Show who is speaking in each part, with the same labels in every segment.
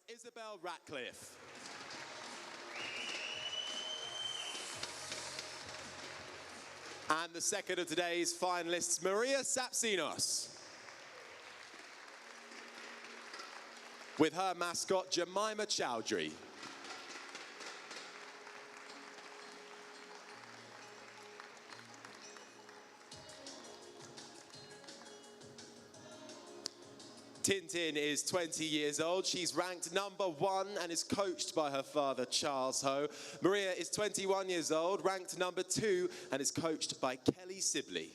Speaker 1: Isabel Ratcliffe. And the second of today's finalists, Maria Tsaptsinos, with her mascot, Jemima Chowdhury. Tintin is 20 years old. She's ranked #1 and is coached by her father, Charles Ho. Maria is 21 years old, ranked #2 and is coached by Kelly Sibley.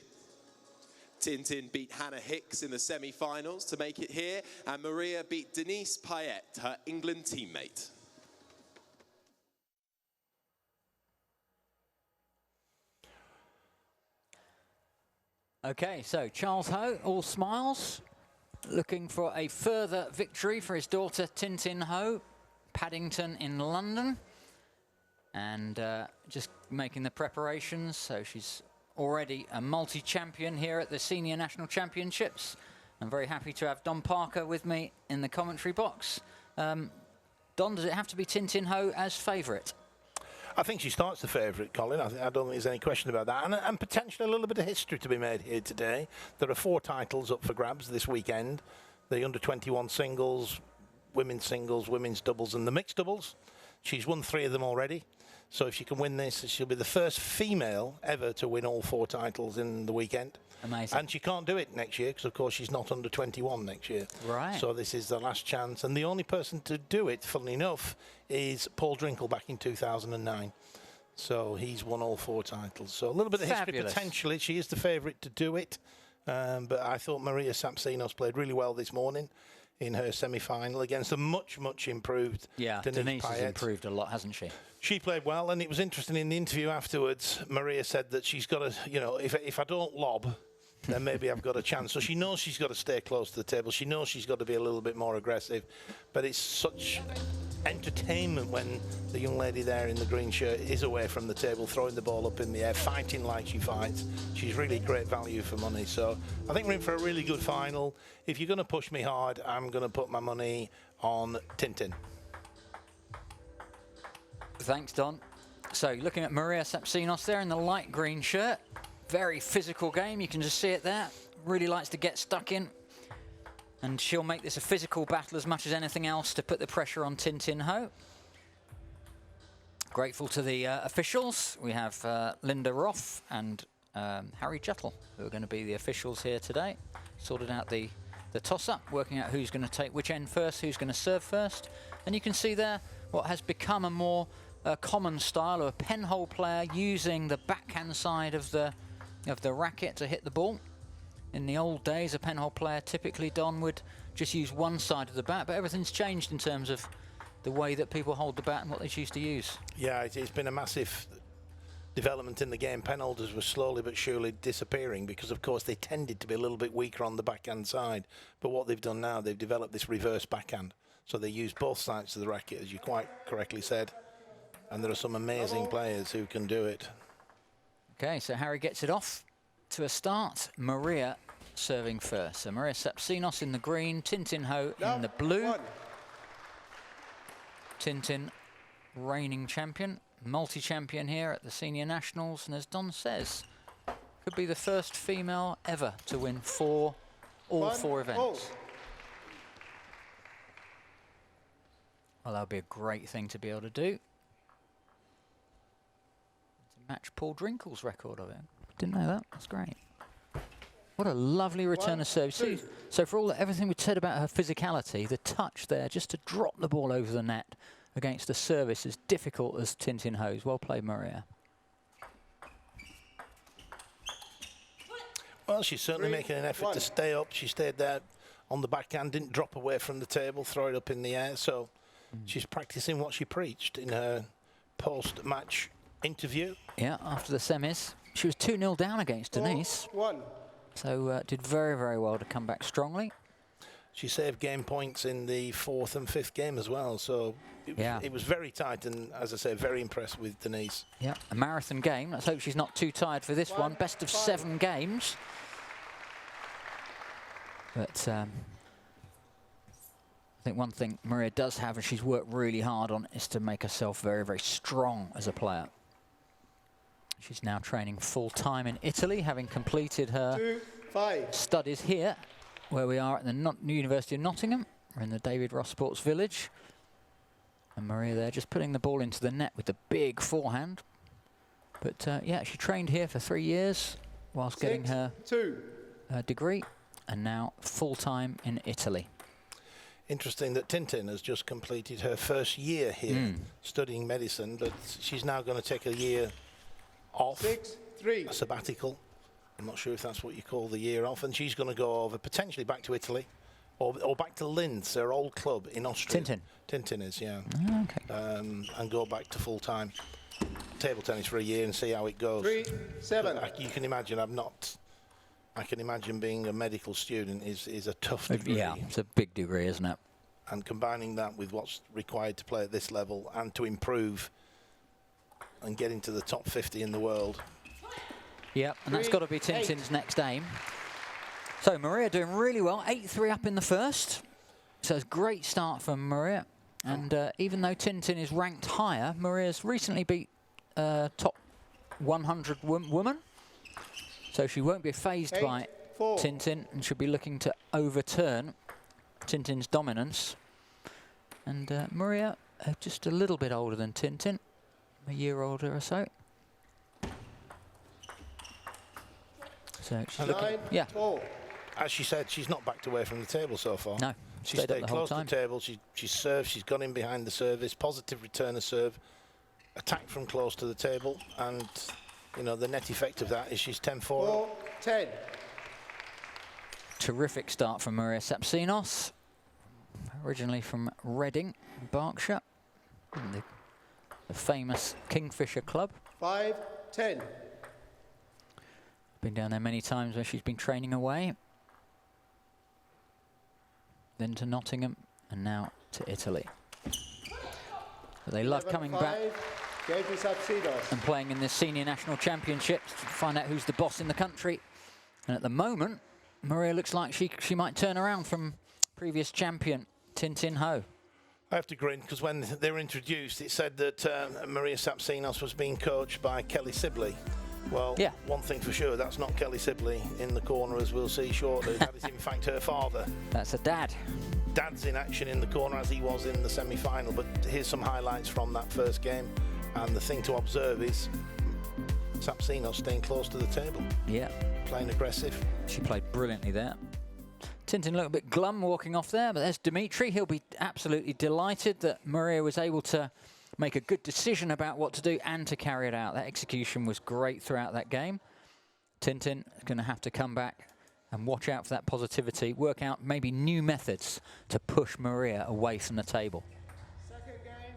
Speaker 1: Tintin beat Hannah Hicks in the semi-finals to make it here, and Maria beat Denise Payette, her England teammate.
Speaker 2: Okay, so Charles Ho, all smiles, looking for a further victory for his daughter Tintin Ho, Paddington in London, and just making the preparations. So she's already a multi-champion here at the Senior National Championships. I'm very happy to have Don Parker with me in the commentary box. Don, does it have to be Tintin Ho as favourite?
Speaker 3: I think she starts the favourite, Colin. I don't think there's any question about that. And potentially a little bit of history to be made here today. There are 4 titles up for grabs this weekend. The under-21 singles, women's doubles and the mixed doubles. She's won 3 of them already. So if she can win this, she'll be the first female ever to win all 4 titles in the weekend.
Speaker 2: Amazing.
Speaker 3: And she can't do it next year because, of course, she's not under 21 next year.
Speaker 2: Right.
Speaker 3: So this is the last chance. And the only person to do it, funnily enough, is Paul Drinkle back in 2009. So he's won all 4 titles. So a little bit of history potentially. She is the favourite to do it. But I thought Maria Tsaptsinos played really well this morning in her semi-final against a much, much improved
Speaker 2: Denise has improved a lot, hasn't she?
Speaker 3: She played well, and it was interesting in the interview afterwards. Maria said that she's got to, you know, if I don't lob, then maybe I've got a chance. So she knows she's got to stay close to the table. She knows she's got to be a little bit more aggressive. But it's such entertainment when the young lady there in the green shirt is away from the table, throwing the ball up in the air, fighting like she fights. She's really great value for money. So I think we're in for a really good final. If you're going to push me hard, I'm going to put my money on Tintin.
Speaker 2: Thanks, Don. So looking at Maria Tsaptsinos there in the light green shirt. Very physical game, you can just see it there. Really likes to get stuck in. And she'll make this a physical battle as much as anything else to put the pressure on Tintin Ho. Grateful to the officials. We have Linda Roth and Harry Juttle, who are going to be the officials here today. Sorted out the toss-up, working out who's going to take which end first, who's going to serve first. And you can see there what has become a more common style of a penhole player using the backhand side of the racket to hit the ball. In the old days, a penhole player typically, Don, would just use one side of the bat, but everything's changed in terms of the way that people hold the bat and what they choose to use. Yeah,
Speaker 3: it's been a massive development in the game. Penholders were slowly but surely disappearing because, of course, they tended to be a little bit weaker on the backhand side. But what they've done now, they've developed this reverse backhand. So they use both sides of the racket, as you quite correctly said. And there are some amazing players who can do it.
Speaker 2: Okay, so Harry gets it off to a start. Maria serving first. So Maria Tsaptsinos in the green, Tintin Ho in the blue. Tintin, reigning champion, multi-champion here at the Senior Nationals. And as Don says, could be the first female ever to win all four events. Well, that would be a great thing to be able to do. To match Paul Drinkle's record of it. Didn't know that. That's great. What a lovely return of service. So for everything we said about her physicality, the touch there, just to drop the ball over the net against a service as difficult as Tintin Ho's. Well played, Maria.
Speaker 3: Well, she's certainly making an effort to stay up. She stayed there on the backhand, didn't drop away from the table, throw it up in the air. So she's practicing what she preached in her post-match interview.
Speaker 2: Yeah, after the semis. She was 2-0 down against Denise. So did very, very well to come back strongly.
Speaker 3: She saved game points in the 4th and 5th game as well. So it was very tight and, as I say, very impressed with Denise.
Speaker 2: Yeah, a marathon game. Let's hope she's not too tired for this one. Best of 7 games. But think one thing Maria does have, and she's worked really hard on, is to make herself very, very strong as a player. She's now training full-time in Italy, having completed her studies here, where we are at the University of Nottingham. We're in the David Ross Sports Village. And Maria there just putting the ball into the net with the big forehand. But yeah, she trained here for 3 years whilst getting her degree, and now full-time in Italy.
Speaker 3: Interesting that Tintin has just completed her first year here studying medicine, but she's now going to take a year off, a sabbatical. I'm not sure if that's what you call the year off, and she's going to go over potentially back to Italy or back to Linz, their old club in Austria. Tintin is, yeah.
Speaker 2: Okay.
Speaker 3: And go back to full-time table tennis for a year and see how it goes.
Speaker 1: 3-7.
Speaker 3: You can imagine I can imagine being a medical student is a tough degree.
Speaker 2: Yeah, it's a big degree, isn't it?
Speaker 3: And combining that with what's required to play at this level and to improve and get into the top 50 in the world.
Speaker 2: Yep, and that's got to be Tintin's next aim. So Maria doing really well, 8-3 up in the first. So it's a great start from Maria. And even though Tintin is ranked higher, Maria's recently beat top 100 woman. So she won't be fazed by Tintin and should be looking to overturn Tintin's dominance. And Maria, just a little bit older than Tintin, a year older or so. So she's looking, yeah.
Speaker 3: As she said, she's not backed away from the table so far.
Speaker 2: No,
Speaker 3: she stayed close to the table. She served, she's gone in behind the service, positive return of serve, attack from close to the table, and you know, the net effect of that is she's 10-4.
Speaker 1: 4-10.
Speaker 2: Terrific start from Maria Tsaptsinos, originally from Reading, Berkshire, the famous Kingfisher Club.
Speaker 1: 5-10.
Speaker 2: Been down there many times where she's been training away. Then to Nottingham, and now to Italy. But they love coming back and playing in the senior national championships to find out who's the boss in the country. And at the moment, Maria looks like she might turn around from previous champion Tintin Ho.
Speaker 3: I have to grin, because when they were introduced, it said that Maria Tsaptsinos was being coached by Kelly Sibley. Well,
Speaker 2: yeah.
Speaker 3: One thing for sure, that's not Kelly Sibley in the corner, as we'll see shortly. That is in fact her father.
Speaker 2: That's a dad.
Speaker 3: Dad's in action in the corner as he was in the semi-final, but here's some highlights from that first game. And the thing to observe is Tsaptsinos staying close to the table.
Speaker 2: Yeah.
Speaker 3: Playing aggressive.
Speaker 2: She played brilliantly there. Tintin a little bit glum walking off there, but there's Dimitri. He'll be absolutely delighted that Maria was able to make a good decision about what to do and to carry it out. That execution was great throughout that game. Tintin is going to have to come back and watch out for that positivity, work out maybe new methods to push Maria away from the table.
Speaker 1: Second game,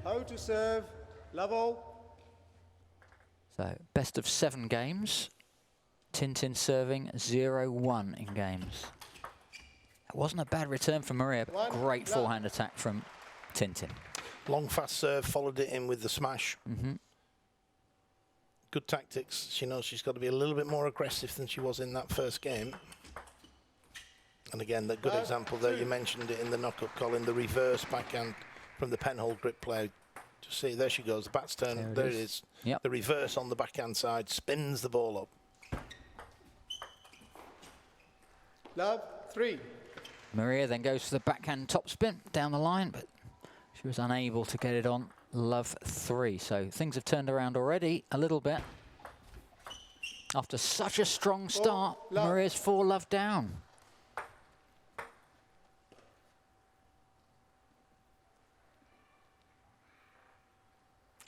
Speaker 1: how to serve, level.
Speaker 2: So, best of 7 games. Tintin serving 0-1 in games. It wasn't a bad return from Maria, but great forehand attack from Tintin.
Speaker 3: Long, fast serve, followed it in with the smash. Good tactics. She knows she's got to be a little bit more aggressive than she was in that first game. And again, that good example there, you mentioned it in the knock-up, Colin, the reverse backhand from the penhold grip play. Just see, there she goes, the bat's turn, there it is.
Speaker 2: Yep.
Speaker 3: The reverse on the backhand side, spins the ball up.
Speaker 1: Love, 3.
Speaker 2: Maria then goes for the backhand topspin down the line, but she was unable to get it on. Love 3. So things have turned around already a little bit. After such a strong start, Maria's 4 love down.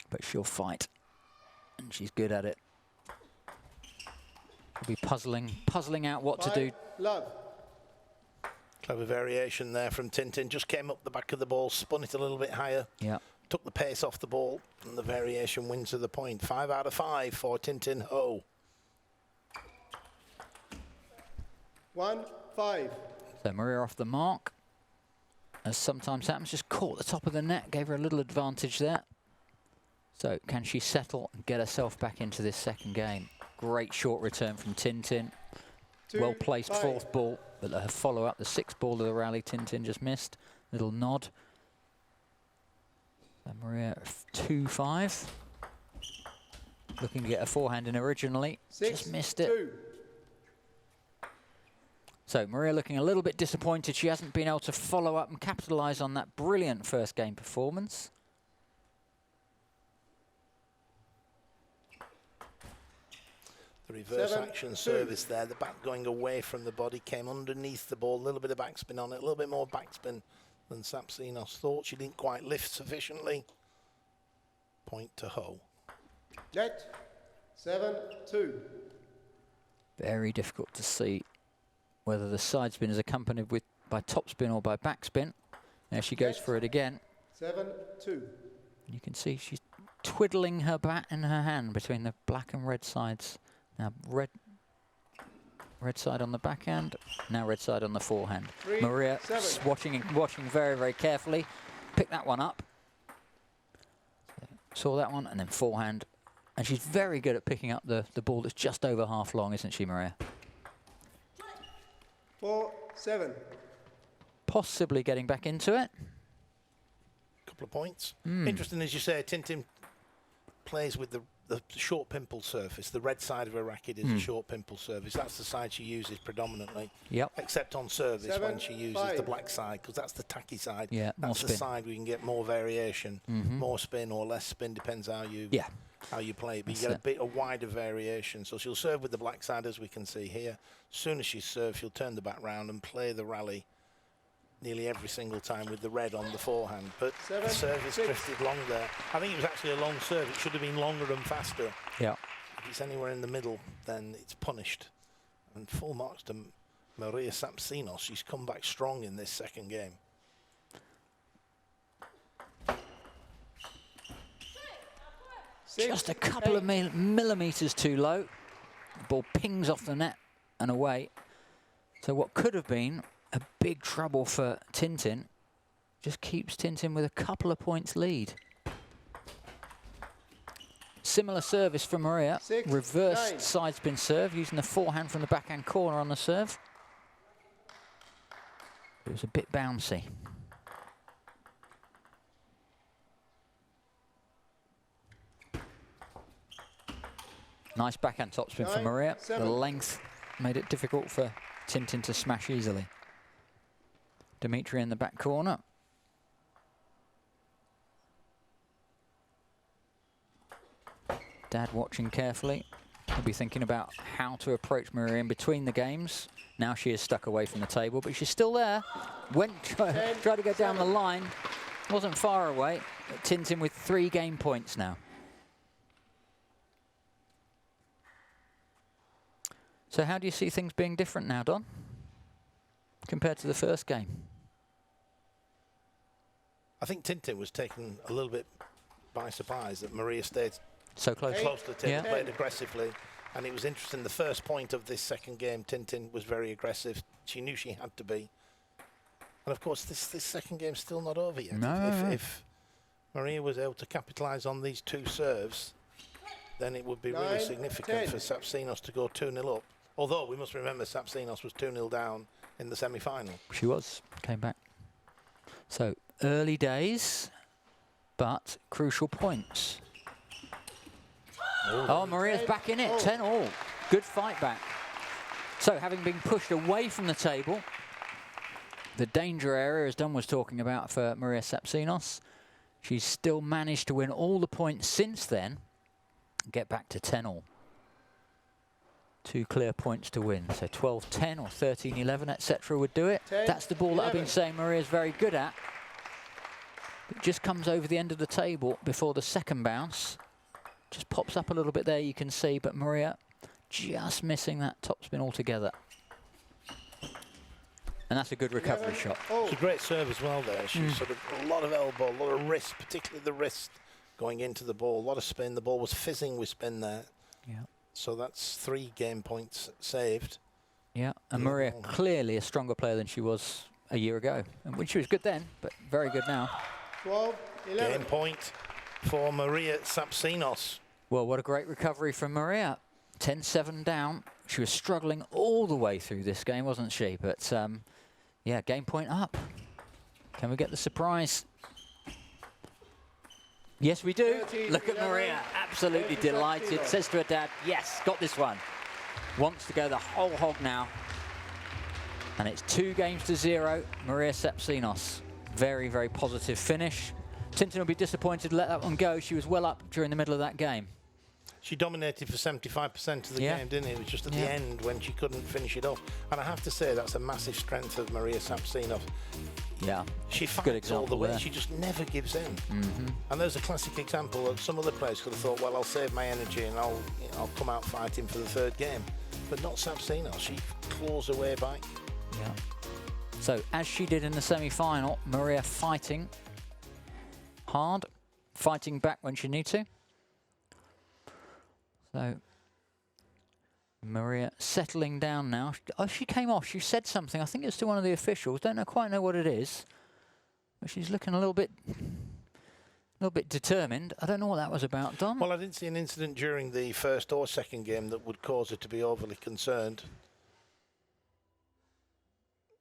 Speaker 2: But she'll fight, and she's good at it. She'll be puzzling out what to do.
Speaker 1: Love.
Speaker 3: Clever variation there from Tintin. Just came up the back of the ball, spun it a little bit higher.
Speaker 2: Yeah.
Speaker 3: Took the pace off the ball, and the variation wins to the point. 5 out of 5 for Tintin Ho.
Speaker 1: 1-5.
Speaker 2: So Maria off the mark, as sometimes happens, just caught the top of the net, gave her a little advantage there. So can she settle and get herself back into this second game? Great short return from Tintin. Well placed 4th ball, but her follow-up, the 6th ball of the rally, Tintin just missed. little nod. And Maria 2-5. Looking to get a forehand in originally. Just missed it.
Speaker 1: 6-2.
Speaker 2: So Maria looking a little bit disappointed. She hasn't been able to follow up and capitalise on that brilliant first game performance.
Speaker 3: The reverse
Speaker 1: 7-2.
Speaker 3: action service there, the back going away from the body, came underneath the ball, a little bit of backspin on it, a little bit more backspin than Tsaptsinos thought. She didn't quite lift sufficiently. Point to Ho.
Speaker 1: Net. 7-2.
Speaker 2: Very difficult to see whether the side spin is accompanied with by topspin or by backspin. There she goes for it again.
Speaker 1: 7-2.
Speaker 2: You can see she's twiddling her bat in her hand between the black and red sides. Now red side on the backhand, now red side on the forehand. Maria watching very, very carefully. Pick that one up. Saw that one, and then forehand. And she's very good at picking up the ball that's just over half long, isn't she, Maria?
Speaker 1: 4-7.
Speaker 2: Possibly getting back into it.
Speaker 3: Couple of points. Interesting, as you say, Tintin plays with the short pimple surface. The red side of her racket is a short pimple surface. That's the side she uses predominantly.
Speaker 2: Yep.
Speaker 3: Except on service
Speaker 1: 7-5.
Speaker 3: when she uses the black side, because that's the tacky side.
Speaker 2: Yeah, more
Speaker 3: that's the
Speaker 2: spin.
Speaker 3: side we can get more variation, more spin or less spin, depends how you play it. But you get a wider variation. So she'll serve with the black side, as we can see here. As soon as she's served, she'll turn the bat round and play the rally nearly every single time with the red on the forehand. But the service drifted long there. I think it was actually a long serve. It should have been longer and faster.
Speaker 2: Yeah.
Speaker 3: If it's anywhere in the middle, then it's punished. And full marks to Maria Tsaptsinos. She's come back strong in this second game.
Speaker 2: Just a couple of millimetres too low. The ball pings off the net and away. So what could have been a big trouble for Tintin just keeps Tintin with a couple of points lead. Similar service from Maria.
Speaker 1: 6-9.
Speaker 2: Reversed side spin serve using the forehand from the backhand corner on the serve. It was a bit bouncy. Nice backhand topspin for Maria.
Speaker 1: 9-7.
Speaker 2: The length made it difficult for Tintin to smash easily. Dimitri in the back corner. Dad watching carefully. He'll be thinking about how to approach Maria in between the games. Now she is stuck away from the table, but she's still there. Tried to go down the line. Wasn't far away. Tintin with 3 game points now. So how do you see things being different now, Don, compared to the first game?
Speaker 3: I think Tintin was taken a little bit by surprise that Maria stayed
Speaker 2: So close.
Speaker 3: close to the table, played aggressively. And it was interesting, the first point of this second game, Tintin was very aggressive. She knew she had to be. And of course, this second game's still not over yet.
Speaker 2: No.
Speaker 3: If Maria was able to capitalise on these 2 serves, then it would be really
Speaker 1: 9,
Speaker 3: significant
Speaker 1: 10.
Speaker 3: for Tsaptsinos to go 2-0 up. Although we must remember Tsaptsinos was 2-0 down in the semi-final.
Speaker 2: She was. Came back. So early days, but crucial points. Oh, Maria's back in it. 10-all. Good fight back. So having been pushed away from the table, the danger area, as Don was talking about, for Maria Tsaptsinos, she's still managed to win all the points since then, get back to 10-all. 2 clear points to win. So 12-10 or 13-11, etc. would do it.
Speaker 1: 10,
Speaker 2: That's the ball that I've been saying Maria's very good at. It just comes over the end of the table before the second bounce. Just pops up a little bit there, you can see, but Maria just missing that topspin altogether. And that's a good recovery shot.
Speaker 3: It's a great serve as well there. She's sort of a lot of elbow, a lot of wrist, particularly the wrist going into the ball. A lot of spin. The ball was fizzing with spin there.
Speaker 2: Yeah.
Speaker 3: So that's 3 game points saved.
Speaker 2: Yeah, and Maria clearly a stronger player than she was a year ago. And when she was good then, but very good now.
Speaker 1: 12-11.
Speaker 3: Game point for Maria Tsaptsinos.
Speaker 2: Well, what a great recovery from Maria. 10-7 down. She was struggling all the way through this game, wasn't she? But yeah, game point up. Can we get the surprise? Yes, we do. Look at Maria, absolutely delighted. Says to her dad, yes, got this one. Wants to go the whole hog now. And it's 2-0. Maria Tsaptsinos. Very, very positive finish. Tintin will be disappointed to let that one go. She was well up during the middle of that game.
Speaker 3: She dominated for 75% of the game, didn't it? It was just at the end when she couldn't finish it off. And I have to say, that's a massive strength of Maria Tsaptsinos.
Speaker 2: Yeah,
Speaker 3: she fights all the way. There. She just never gives in. And there's a classic example of some other players could have thought, well, I'll save my energy and I'll come out fighting for the third game. But not Tsaptsinos. She claws her way back.
Speaker 2: Yeah. So, as she did in the semi-final, Maria fighting hard, fighting back when she needs to. So, Maria settling down now. Oh, she came off. She said something. I think it's to one of the officials. Don't quite know what it is. But she's looking a little bit determined. I don't know what that was about, Don.
Speaker 3: Well, I didn't see an incident during the first or second game that would cause her to be overly concerned.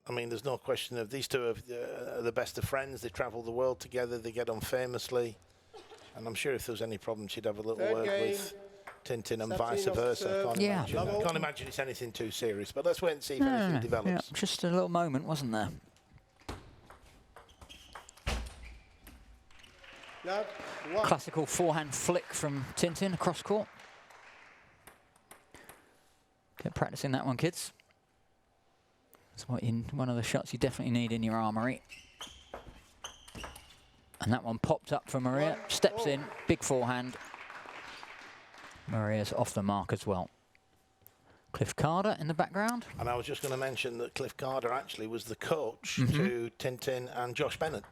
Speaker 3: I mean, there's no question of these two are the best of friends. They travel the world together. They get on famously. And I'm sure if there was any problem, she'd have a little word with Tintin and vice versa. I can't imagine it's anything too serious. But let's wait and see if anything develops.
Speaker 2: Yeah, just a little moment, wasn't there? Classical forehand flick from Tintin across court. Get practicing that one, kids. That's one of the shots you definitely need in your armoury. And that one popped up for Maria. Steps in, big forehand. Maria's off the mark as well. Cliff Carter in the background.
Speaker 3: And I was just going to mention that Cliff Carter actually was the coach to Tintin and Josh Bennett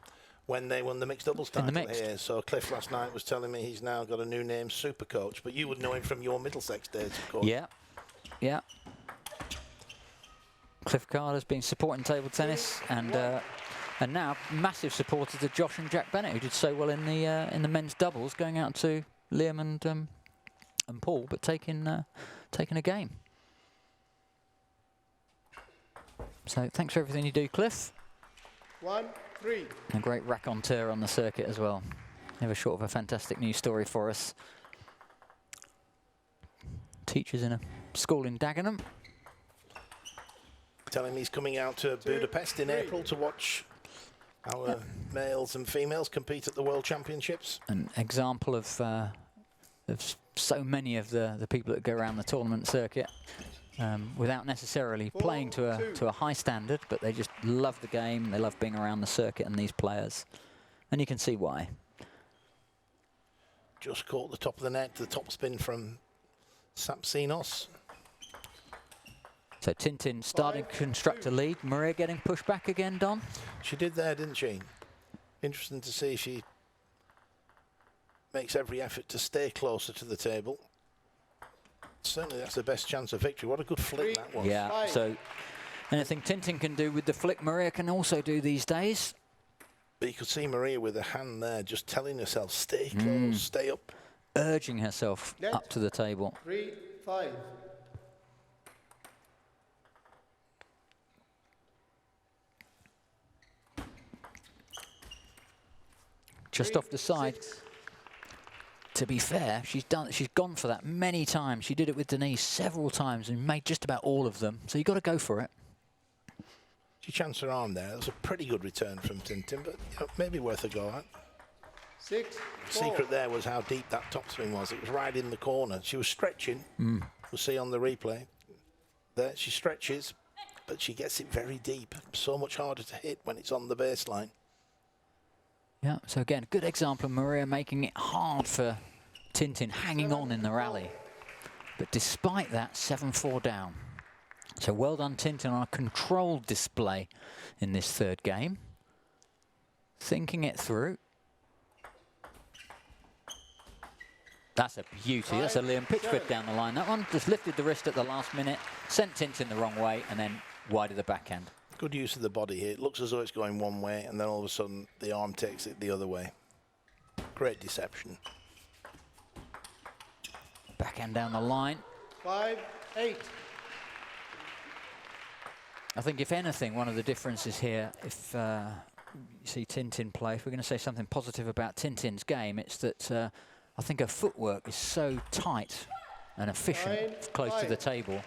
Speaker 3: when they won the mixed doubles title here. So Cliff last night was telling me he's now got a new name, Super Coach. But you would know him from your Middlesex days, of course.
Speaker 2: Yeah, yeah. Cliff Carter's been supporting table tennis, and now massive supporters to Josh and Jack Bennett, who did so well in the men's doubles, going out to Liam and Paul, but taking a game. So thanks for everything you do, Cliff.
Speaker 1: 1-3.
Speaker 2: A great raconteur on the circuit as well. Never short of a fantastic news story for us. Teaches in a school in Dagenham.
Speaker 3: Telling me he's coming out to Budapest in April to watch our males and females compete at the World Championships.
Speaker 2: An example of so many of the people that go around the tournament circuit without necessarily playing to a high standard, but they just love the game, they love being around the circuit and these players. And you can see why.
Speaker 3: Just caught the top of the net, the top spin from Tsaptsinos.
Speaker 2: So Tintin starting to construct a lead. Maria getting pushed back again, Don?
Speaker 3: She did there, didn't she? Interesting to see she makes every effort to stay closer to the table. Certainly that's the best chance of victory. What a good flick that was.
Speaker 2: Yeah, so anything Tintin can do with the flick, Maria can also do these days.
Speaker 3: But you could see Maria with her hand there, just telling herself, stay close, stay up.
Speaker 2: Urging herself up to the table.
Speaker 1: 3-5.
Speaker 2: Just off the side. To be fair, she's gone for that many times. She did it with Denise several times and made just about all of them. So you've got to go for it.
Speaker 3: She chanced her arm there. That was a pretty good return from Tintin, but maybe worth a go at.
Speaker 1: 6-4.
Speaker 3: The secret there was how deep that topspin was. It was right in the corner. She was stretching. We'll see on the replay. There, she stretches, but she gets it very deep. So much harder to hit when it's on the baseline.
Speaker 2: Yeah, so again, good example of Maria making it hard for Tintin, hanging on in the rally. But despite that, 7-4 down. So well done, Tintin, on a controlled display in this third game. Thinking it through. That's a beauty. That's a Liam Pitchford down the line. That one just lifted the wrist at the last minute, sent Tintin the wrong way, and then wide of the backhand.
Speaker 3: Good use of the body here. It looks as though it's going one way, and then all of a sudden the arm takes it the other way. Great deception.
Speaker 2: Backhand down the line.
Speaker 1: 5-8.
Speaker 2: I think, if anything, one of the differences here, if you see Tintin play, if we're going to say something positive about Tintin's game, it's that I think her footwork is so tight and efficient close to the table,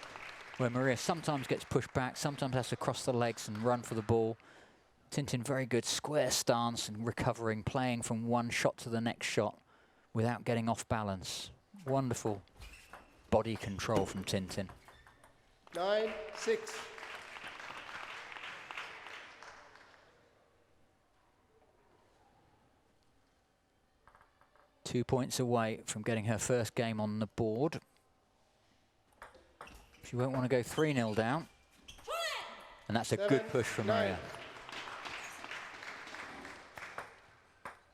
Speaker 2: where Maria sometimes gets pushed back, sometimes has to cross the legs and run for the ball. Tintin, very good square stance and recovering, playing from one shot to the next shot without getting off balance. Wonderful body control from Tintin.
Speaker 4: 9-6.
Speaker 2: Two points away from getting her first game on the board. She won't want to go 3-0 down. And that's a good push from Maria.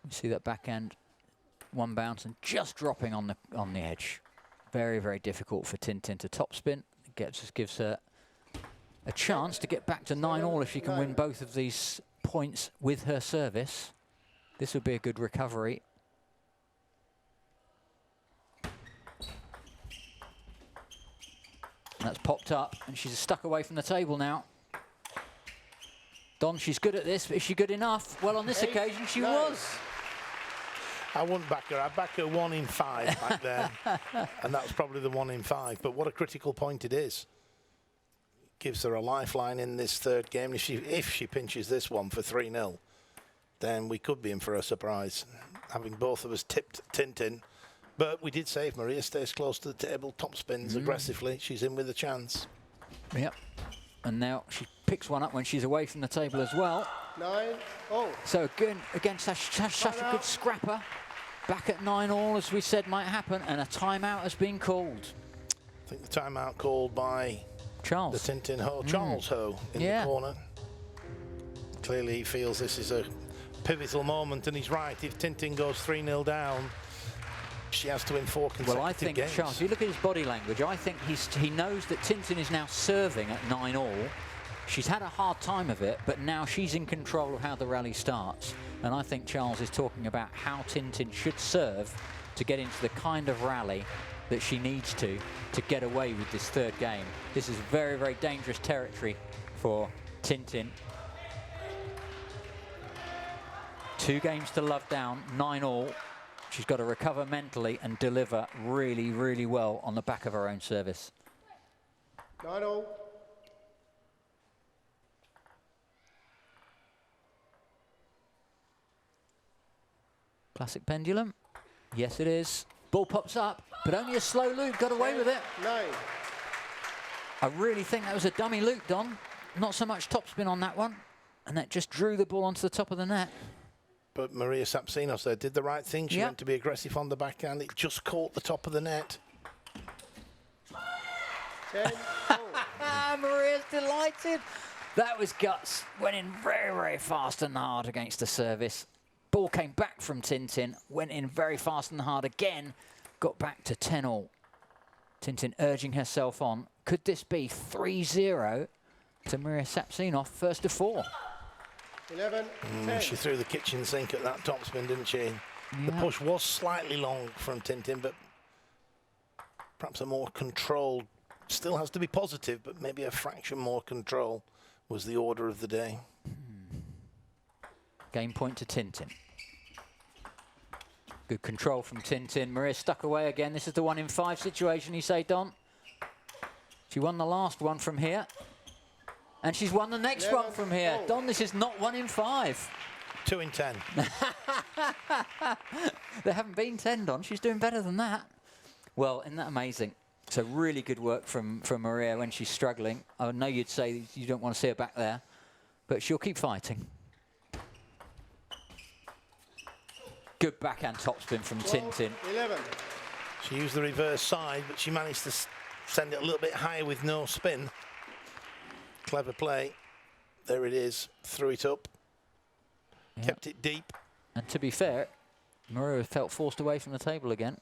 Speaker 2: You see that backhand, one bounce and just dropping on the edge. Very, very difficult for Tintin to topspin. Gives her a chance to get back to 9-all if she can win both of these points with her service. This would be a good recovery. And that's popped up, and she's stuck away from the table now. Don, she's good at this, but is she good enough? Well, on this occasion, she was.
Speaker 3: I wouldn't back her. I'd back her 1 in 5 back then. And that was probably the 1 in 5. But what a critical point it is. Gives her a lifeline in this third game. If she pinches this one for 3-0, then we could be in for a surprise, having both of us tipped Tintin. But we did say if Maria stays close to the table, top spins aggressively, she's in with a chance.
Speaker 2: Yep. And now she picks one up when she's away from the table as well.
Speaker 4: 9-0.
Speaker 2: So again, such a good scrapper. Back at 9-all, as we said might happen, and a timeout has been called.
Speaker 3: I think the timeout called by
Speaker 2: Charles.
Speaker 3: The Tintin Ho, Charles Ho in the corner. Clearly he feels this is a pivotal moment, and he's right. If Tintin goes 3-0 down, she has to win 4 consecutive games.
Speaker 2: Well, I think, Charles, if you look at his body language, I think he knows that Tintin is now serving at 9-all. She's had a hard time of it, but now she's in control of how the rally starts. And I think Charles is talking about how Tintin should serve to get into the kind of rally that she needs to get away with this third game. This is very, very dangerous territory for Tintin. 2 games to love down, 9-all. She's got to recover mentally and deliver really, really well on the back of her own service.
Speaker 4: 9-0.
Speaker 2: Classic pendulum. Yes, it is. Ball pops up, but only a slow loop. Got away with it.
Speaker 4: 9.
Speaker 2: I really think that was a dummy loop, Don. Not so much topspin on that one. And that just drew the ball onto the top of the net.
Speaker 3: But Maria Tsaptsinos there did the right thing. She went to be aggressive on the backhand. It just caught the top of the net.
Speaker 4: 10.
Speaker 2: Maria's delighted. That was guts. Went in very, very fast and hard against the service. Ball came back from Tintin. Went in very fast and hard again. Got back to 10-all. Tintin urging herself on. Could this be 3-0 to Maria Tsaptsinos, first to 4?
Speaker 4: 11.
Speaker 3: She threw the kitchen sink at that topspin, didn't she? Yeah. The push was slightly long from Tintin, but perhaps a more controlled, still has to be positive, but maybe a fraction more control was the order of the day.
Speaker 2: Game point to Tintin. Good control from Tintin. Maria stuck away again. This is the 1 in 5 situation, you say, Don? She won the last one from here. And she's won the next one from here. Don, this is not 1 in 5.
Speaker 3: 2 in 10.
Speaker 2: There haven't been 10, Don. She's doing better than that. Well, isn't that amazing? So really good work from Maria when she's struggling. I know you'd say you don't want to see her back there, but she'll keep fighting. Good backhand topspin from Tintin.
Speaker 4: 11.
Speaker 3: She used the reverse side, but she managed to send it a little bit higher with no spin. Clever play. There it is. Threw it up. Yep. Kept it deep.
Speaker 2: And to be fair, Maria felt forced away from the table again.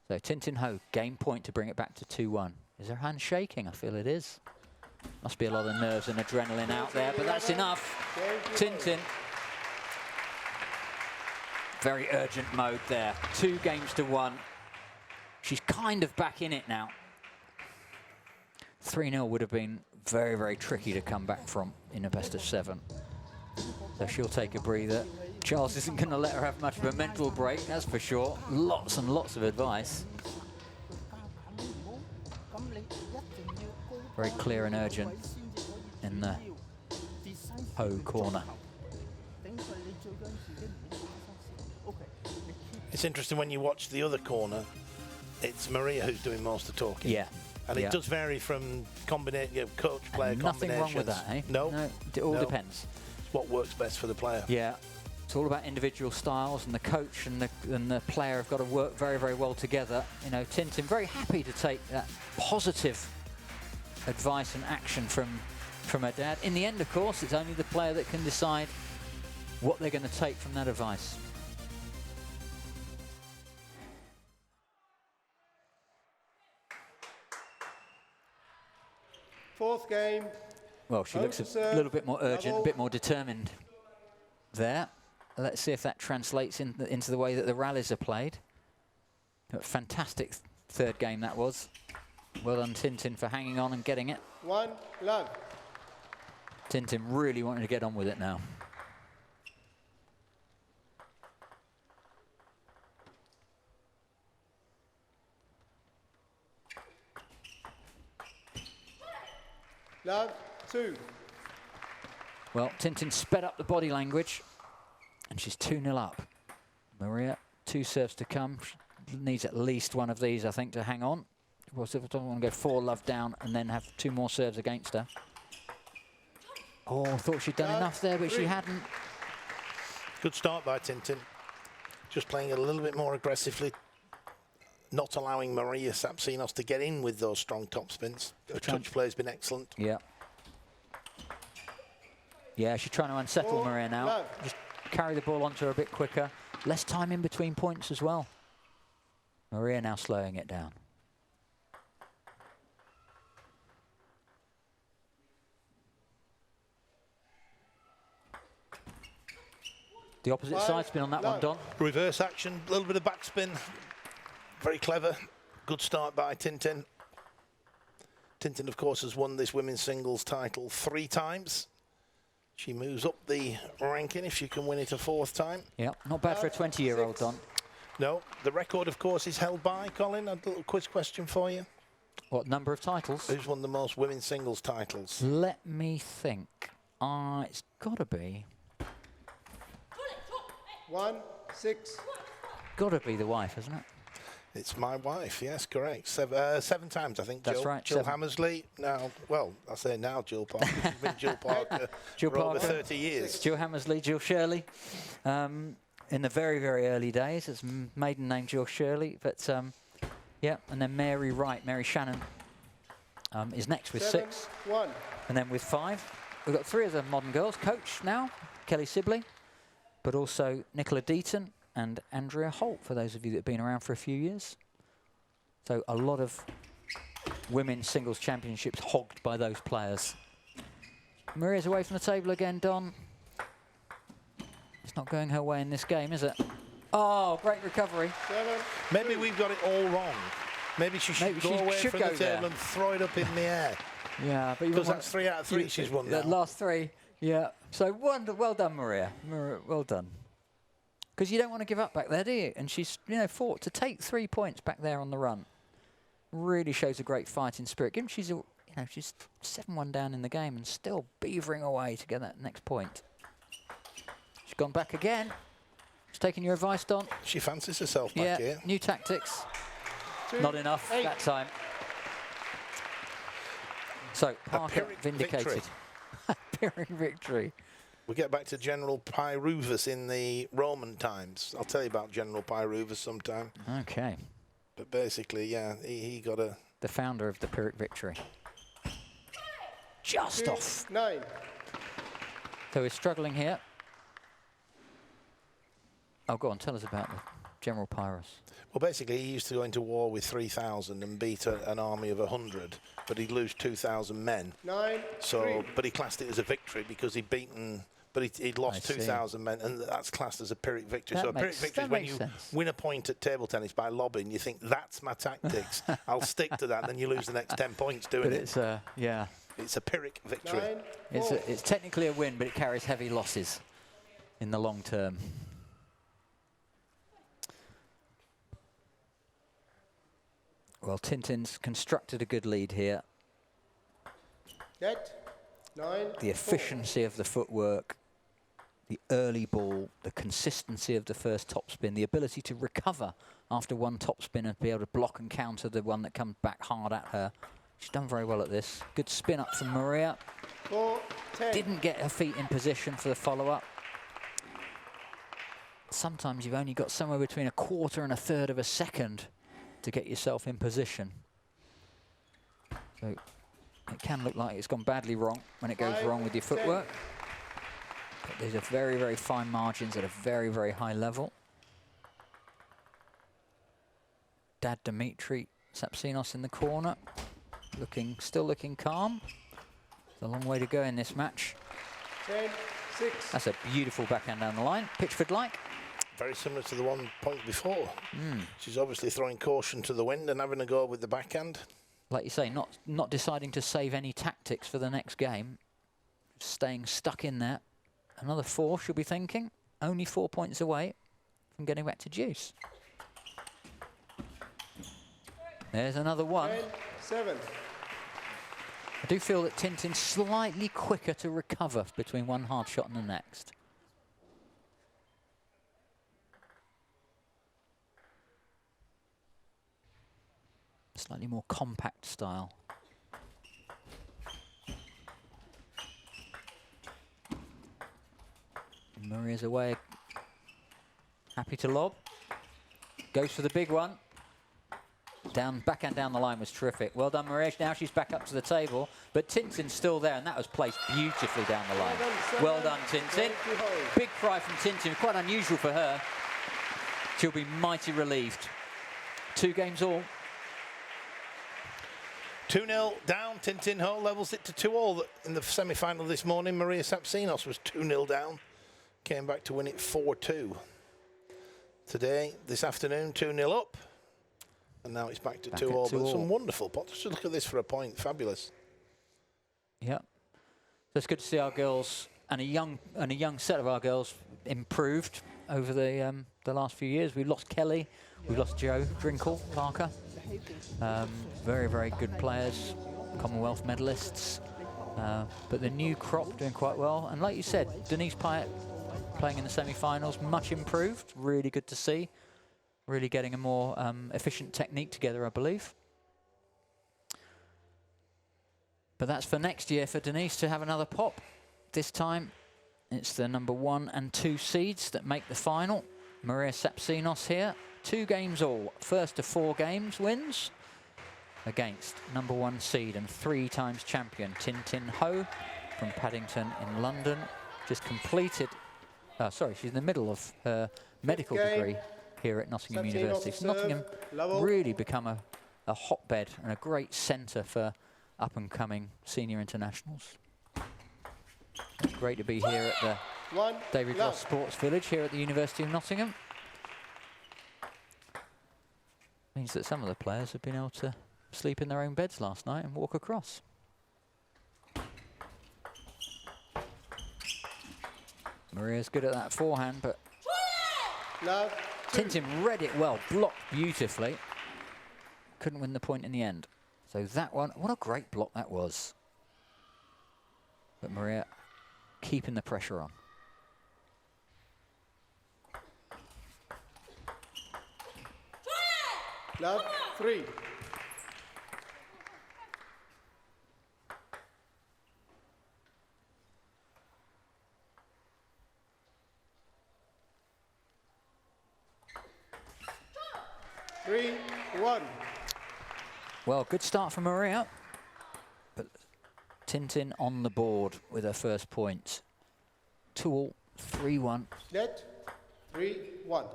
Speaker 2: So Tintin Ho, game point to bring it back to 2-1. Is her hand shaking? I feel it is. Must be a lot of nerves and adrenaline out there, but that's enough. Tintin. Very urgent mode there. 2 games to 1. She's kind of back in it now. 3-0 would have been very, very tricky to come back from in a best of 7. So she'll take a breather. Charles isn't going to let her have much of a mental break, that's for sure. Lots and lots of advice. Very clear and urgent in the Ho corner.
Speaker 3: It's interesting when you watch the other corner, it's Maria who's doing most of the talking.
Speaker 2: Yeah.
Speaker 3: And it does vary from combination, coach-player combinations.
Speaker 2: Nothing wrong with that, eh?
Speaker 3: No.
Speaker 2: It all depends.
Speaker 3: It's what works best for the player.
Speaker 2: Yeah. It's all about individual styles, and the coach and the player have got to work very, very well together. You know, Tintin very happy to take that positive advice and action from her dad. In the end, of course, it's only the player that can decide what they're going to take from that advice.
Speaker 4: Fourth game.
Speaker 2: Well, she looks a little bit more urgent, a bit more determined there. Let's see if that translates into the way that the rallies are played. But fantastic third game that was. Well done, Tintin, for hanging on and getting it.
Speaker 4: 1 love.
Speaker 2: Tintin really wanting to get on with it now.
Speaker 4: Love 2.
Speaker 2: Well, Tintin sped up the body language, and she's 2-0 up. Maria, 2 serves to come. She needs at least one of these, I think, to hang on. Well, if I don't want to go 4 love down and then have 2 more serves against her. Oh, I thought she'd done enough there, but she hadn't.
Speaker 3: Good start by Tintin. Just playing it a little bit more aggressively, not allowing Maria Tsaptsinos to get in with those strong top spins. Her touch play has been excellent.
Speaker 2: Yeah. Yeah, she's trying to unsettle Maria now.
Speaker 4: Love.
Speaker 2: Just carry the ball onto her a bit quicker. Less time in between points as well. Maria now slowing it down. The opposite side's been on that one, Don.
Speaker 3: Reverse action, a little bit of backspin. Very clever. Good start by Tintin. Tintin, of course, has won this women's singles title 3 times. She moves up the ranking if she can win it a 4th time.
Speaker 2: Yeah, not bad for a 20-year-old, Don.
Speaker 3: No, the record, of course, is held by, Colin. A little quiz question for you.
Speaker 2: What number of titles?
Speaker 3: Who's won the most women's singles titles?
Speaker 2: Let me think. It's got to be...
Speaker 4: 1 6.
Speaker 2: Got to be the wife, hasn't it?
Speaker 3: It's my wife, yes, correct. 7 times, I think.
Speaker 2: That's
Speaker 3: Jill,
Speaker 2: right.
Speaker 3: Jill
Speaker 2: 7.
Speaker 3: Hammersley. Now, well, I say now Jill Parker. She's been Jill Parker
Speaker 2: Jill
Speaker 3: for over
Speaker 2: Parker.
Speaker 3: 30 years.
Speaker 2: Jill Hammersley, Jill Shirley. In the very, very early days, it's maiden name Jill Shirley. But, yeah, and then Mary Wright, Mary Shannon is next with
Speaker 4: 7
Speaker 2: 6.
Speaker 4: 1.
Speaker 2: And then with 5, we've got 3 of the modern girls. Coach now, Kelly Sibley, but also Nicola Deaton and Andrea Holt, for those of you that have been around for a few years. So a lot of women's singles championships hogged by those players. Maria's away from the table again, Don. It's not going her way in this game, is it? Oh, great recovery.
Speaker 4: 7.
Speaker 3: Maybe we've got it all wrong. Maybe she should go away from the table and throw it up in the air.
Speaker 2: Yeah, but
Speaker 3: because that's 3 out of 3 she's won now.
Speaker 2: The last 3, yeah. So well done, Maria. Well done. Because you don't want to give up back there, do you? And she's, fought to take 3 points back there on the run. Really shows a great fighting spirit. Given she's, she's 7-1 down in the game and still beavering away to get that next point. She's gone back again. She's taking your advice, Don.
Speaker 3: She fancies herself back here.
Speaker 2: New tactics.
Speaker 4: 2,
Speaker 2: Not enough
Speaker 4: 8.
Speaker 2: that time. So Parker vindicated. Pyrrhic victory.
Speaker 3: We get back to General Pyruvus in the Roman times. I'll tell you about General Pyruvus sometime.
Speaker 2: Okay.
Speaker 3: But basically, yeah, he got a...
Speaker 2: The founder of the Pyrrhic victory. Just
Speaker 4: 2
Speaker 2: off.
Speaker 4: 9.
Speaker 2: So we're struggling here. Oh, go on, tell us about the General Pyrrhus.
Speaker 3: Well, basically, he used to go into war with 3,000 and beat an army of 100, but he'd lose 2,000 men.
Speaker 4: 9
Speaker 3: So,
Speaker 4: 3.
Speaker 3: but he classed it as a victory because he'd beaten... But he'd lost 2,000 men, and that's classed as a Pyrrhic victory.
Speaker 2: That
Speaker 3: So a Pyrrhic victory is when you win a point at table tennis by lobbing, you think, that's my tactics. I'll stick to that, then you lose the next 10 points doing
Speaker 2: But
Speaker 3: it.
Speaker 2: it's
Speaker 3: It's a Pyrrhic victory.
Speaker 4: 9 4.
Speaker 2: it's technically a win, but it carries heavy losses. in the long term. Well, Tintin's constructed a good lead here.
Speaker 4: Net. 9.
Speaker 2: The efficiency of the footwork, the early ball, the consistency of the first topspin, the ability to recover after one topspin and be able to block and counter the one that comes back hard at her. She's done very well at this. Good spin up from Maria.
Speaker 4: 4. 10.
Speaker 2: Didn't get her feet in position for the follow-up. Sometimes you've only got somewhere between a quarter and a third of a second to get yourself in position. So it can look like it's gone badly wrong when it goes
Speaker 4: 5,
Speaker 2: wrong with your
Speaker 4: 10.
Speaker 2: footwork. But these are very, very fine margins at a very, very high level. Dad Dimitri Tsaptsinos in the corner, still looking calm. There's a long way to go in this match.
Speaker 4: 10. 6.
Speaker 2: That's a beautiful backhand down the line, Pitchford-like.
Speaker 3: Very similar to the 1 point before. She's obviously throwing caution to the wind and having a go with the backhand.
Speaker 2: Like you say, not deciding to save any tactics for the next game. Staying stuck in there. Another 4, should be thinking. Only 4 points away from getting back to deuce. There's another 1.
Speaker 4: 10. 7.
Speaker 2: I do feel that Tintin's slightly quicker to recover between one hard shot and the next. Slightly more compact style. Maria's away. Happy to lob. Goes for the big one. Backhand down the line was terrific. Well done, Maria. Now she's back up to the table, but Tintin's still there, and that was placed beautifully down the line. Well done, Tintin. Big cry from Tintin, quite unusual for her. She'll be mighty relieved. 2 games all.
Speaker 3: 2-0 down. Tintin Ho levels it to 2-all. In the semi-final this morning, Maria Tsaptsinos was 2-0 down. Came back to win it 4-2. Today, this afternoon, 2-0 up. And now it's back to 2-all. But some wonderful pots. Just look at this for a point. Fabulous.
Speaker 2: Yeah. So it's good to see our girls and a young set of our girls improved over the last few years. We lost Kelly. We lost Jo Drinkle Parker. Very, very good players, Commonwealth medalists. But the new crop doing quite well. And like you said, Denise Pyatt playing in the semi-finals, much improved. Really good to see. Really getting a more efficient technique together, I believe. But that's for next year for Denise to have another pop. This time, it's the number 1 and 2 seeds that make the final. Maria Tsaptsinos here. 2 games all. First of 4 games wins against number 1 seed and 3 times champion Tintin Ho from Paddington in London. Just completed, sorry, she's in the middle of her medical degree here at Nottingham University. So Nottingham really become a hotbed and a great centre for up-and-coming senior internationals. It's great to be here at the David Ross Sports Village here at the University of Nottingham. Means that some of the players have been able to sleep in their own beds last night and walk across. Maria's good at that forehand, but Tintin read it well, blocked beautifully. Couldn't win the point in the end. So that one, what a great block that was. But Maria keeping the pressure on.
Speaker 4: Love 3. Three, 1.
Speaker 2: Well, good start from Maria, but Tintin on the board with her first point. 2-all, 3-1.
Speaker 4: Net 3, 1.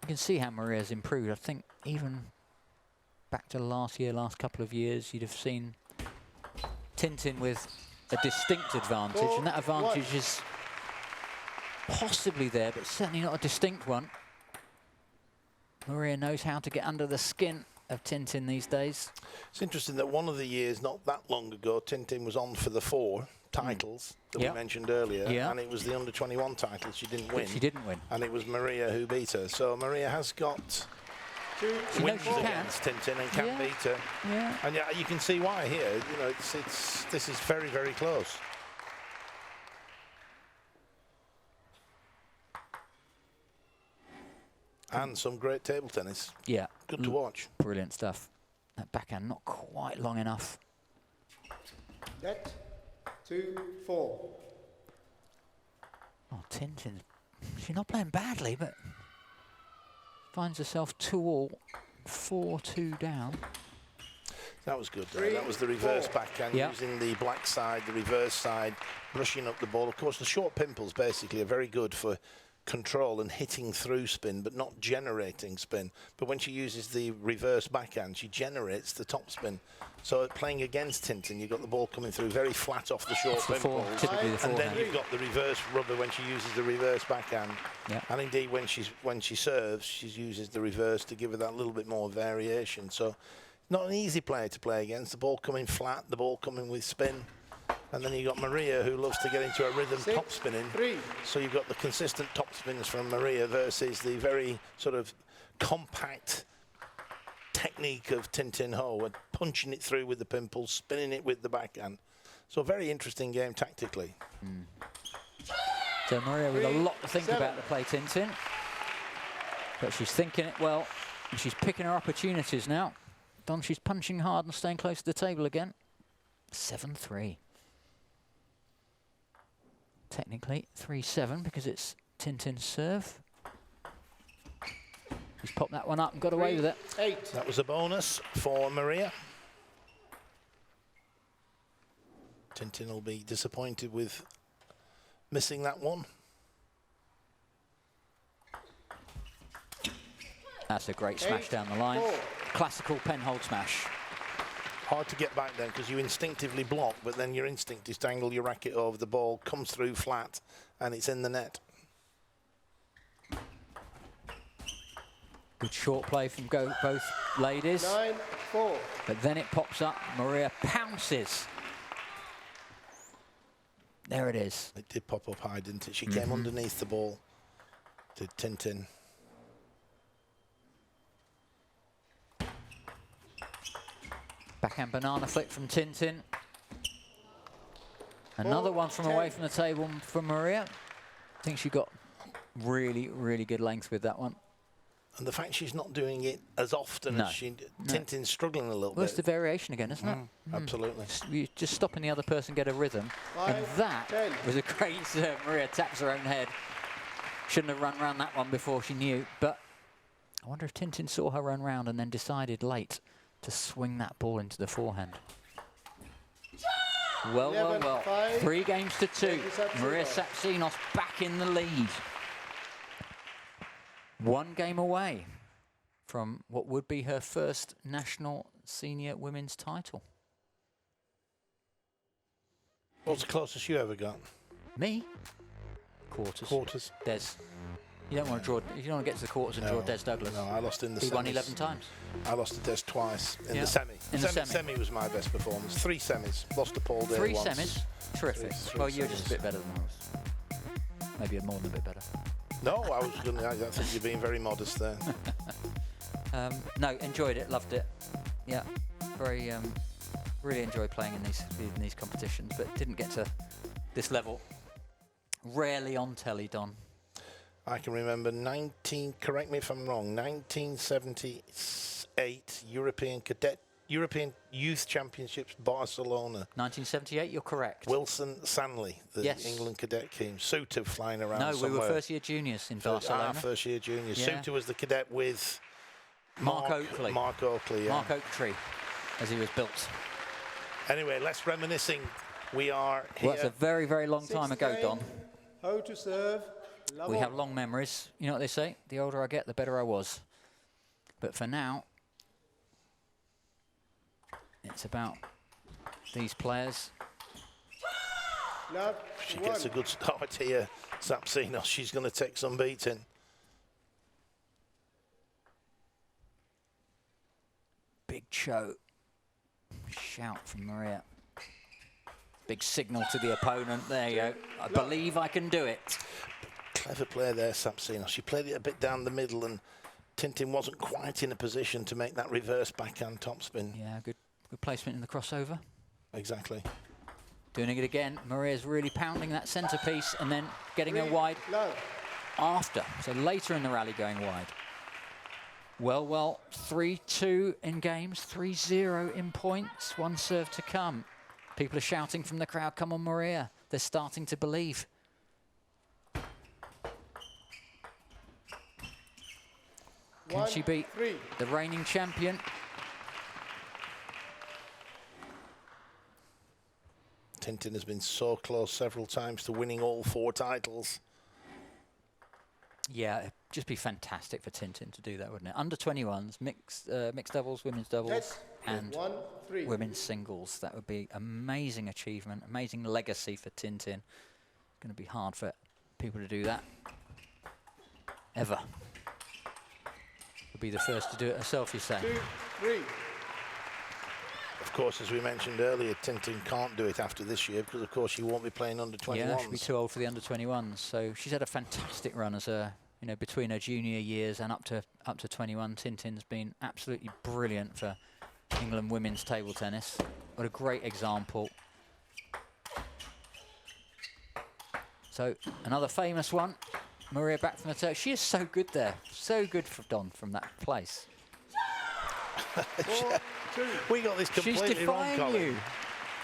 Speaker 2: You can see how Maria's improved. I think even back to last year, last couple of years, you'd have seen Tintin with a distinct advantage,
Speaker 4: 4,
Speaker 2: and that advantage
Speaker 4: 1.
Speaker 2: is possibly there, but certainly not a distinct one. Maria knows how to get under the skin of Tintin these days.
Speaker 3: It's interesting that one of the years, not that long ago, Tintin was on for the 4, titles that we mentioned earlier, and it was the under-21 title she didn't win.
Speaker 2: She didn't win.
Speaker 3: And it was Maria who beat her. So Maria has got wins against Tintin and can beat her.
Speaker 2: Yeah.
Speaker 3: And you can see why here. You know, this is very, very close. And some great table tennis.
Speaker 2: Yeah.
Speaker 3: Good to watch.
Speaker 2: Brilliant stuff. That backhand not quite long enough.
Speaker 4: That 2-4.
Speaker 2: Oh, Tintin, she's not playing badly, but finds herself 2-all, 4-2 down.
Speaker 3: That was good. That was the reverse backhand, using the black side, the reverse side, brushing up the ball. Of course, the short pimples basically are very good for control and hitting through spin, but not generating spin. But when she uses the reverse backhand, she generates the top spin. So playing against Tintin, you've got the ball coming through very flat off the short pimples. And then you've got the reverse rubber when she uses the reverse backhand. And indeed, when she serves, she uses the reverse to give her that little bit more variation. So not an easy player to play against. The ball coming flat, the ball coming with spin. And then you've got Maria, who loves to get into a rhythm top spinning. So you've got the consistent top spins from Maria versus the very sort of compact technique of Tintin Ho, and punching it through with the pimples, spinning it with the backhand. So a very interesting game tactically.
Speaker 2: So Maria with a lot to think about to play Tintin. But she's thinking it well, and she's picking her opportunities now. She's punching hard and staying close to the table again. 7-3. Technically 3-7 because it's Tintin's serve. He's popped that one up and got away with it.
Speaker 4: 8.
Speaker 3: That was a bonus for Maria. Tintin will be disappointed with missing that one.
Speaker 2: That's a great smash down the line. Classical penhold smash.
Speaker 3: Hard to get back then because you instinctively block, but then your instinct is to angle your racket over the ball, comes through flat, and it's in the net.
Speaker 2: Good short play from both ladies.
Speaker 4: 9-4.
Speaker 2: But then it pops up. Maria pounces. There it is.
Speaker 3: It did pop up high, didn't it? She came underneath the ball, did Tintin.
Speaker 2: Backhand banana flick from Tintin. Another one from away from the table from Maria. I think she got really, really good length with that one.
Speaker 3: And the fact she's not doing it as often as Tintin's struggling a little bit.
Speaker 2: Well, it's the variation again, isn't it?
Speaker 3: Absolutely.
Speaker 2: You just stopping the other person get a rhythm. And that was a great serve. Maria taps her own head. Shouldn't have run round that one before she knew. But I wonder if Tintin saw her run round and then decided late to swing that ball into the forehand. Well, well, well. 3 games to 2. Maria Tsaptsinos back in the lead. 1 game away from what would be her first national senior women's title.
Speaker 3: What's the closest you ever got?
Speaker 2: Me? Quarters.
Speaker 3: Quarters.
Speaker 2: Des. You don't want to draw. You don't want to get to the quarters and draw Des Douglas.
Speaker 3: No, I lost in the semis.
Speaker 2: He won 11 times.
Speaker 3: I lost to Des twice in the semi.
Speaker 2: In the
Speaker 3: semi was my best performance. 3 semis. Lost to Paul Day
Speaker 2: 3
Speaker 3: once.
Speaker 2: semis. Terrific. Well, you're just a bit better than I was. Maybe you're more than a bit better.
Speaker 3: No, I think you're being very modest there.
Speaker 2: No, enjoyed it, loved it. Yeah, very, really enjoyed playing in these competitions, but didn't get to this level. Rarely on telly, Don.
Speaker 3: I can remember correct me if I'm wrong, 1978 European Youth Championships, Barcelona.
Speaker 2: 1978, you're correct.
Speaker 3: Wilson Sanley, the England cadet team. Suter flying around somewhere.
Speaker 2: We were first-year juniors in Barcelona.
Speaker 3: First-year juniors. Yeah. Suter was the cadet with
Speaker 2: Mark Oakley.
Speaker 3: Mark Oakley, yeah.
Speaker 2: Mark Oaktree, as he was built.
Speaker 3: Anyway, less reminiscing. We are here.
Speaker 2: Well, that's a very, very long time ago, Don.
Speaker 4: How to serve.
Speaker 2: We have long memories. You know what they say? The older I get, the better I was. But for now, it's about these players.
Speaker 3: She gets a good start here, Tsaptsinos. She's going to take some beating.
Speaker 2: Big shout from Maria. Big signal to the opponent. There you go. I believe I can do it.
Speaker 3: Clever play there, Tsaptsinos. She played it a bit down the middle, and Tintin wasn't quite in a position to make that reverse backhand topspin.
Speaker 2: Yeah, good placement in the crossover.
Speaker 3: Exactly.
Speaker 2: Doing it again. Maria's really pounding that centerpiece and then getting her wide after. So later in the rally going wide. Well, 3-2 in games, 3-0 in points. One serve to come. People are shouting from the crowd, come on, Maria. They're starting to believe. Can she beat the reigning champion?
Speaker 3: Tintin has been so close several times to winning all 4 titles.
Speaker 2: Yeah, it'd just be fantastic for Tintin to do that, wouldn't it? Under 21s, mixed doubles, women's doubles, and women's singles. That would be amazing achievement, amazing legacy for Tintin. Going to be hard for people to do that ever. Would be the first to do it herself, you say?
Speaker 4: 2, 3.
Speaker 3: Of course, as we mentioned earlier, Tintin can't do it after this year because, of course, she won't be playing under 21s.
Speaker 2: Yeah, she'll be too old for the under 21s. So she's had a fantastic run as a, between her junior years and up to 21. Tintin's been absolutely brilliant for England women's table tennis. What a great example. So another famous one. Maria back from the turf. She is so good there. So good for Don from that place.
Speaker 4: 4, 2.
Speaker 3: We got this completely wrong, Colin.
Speaker 2: You.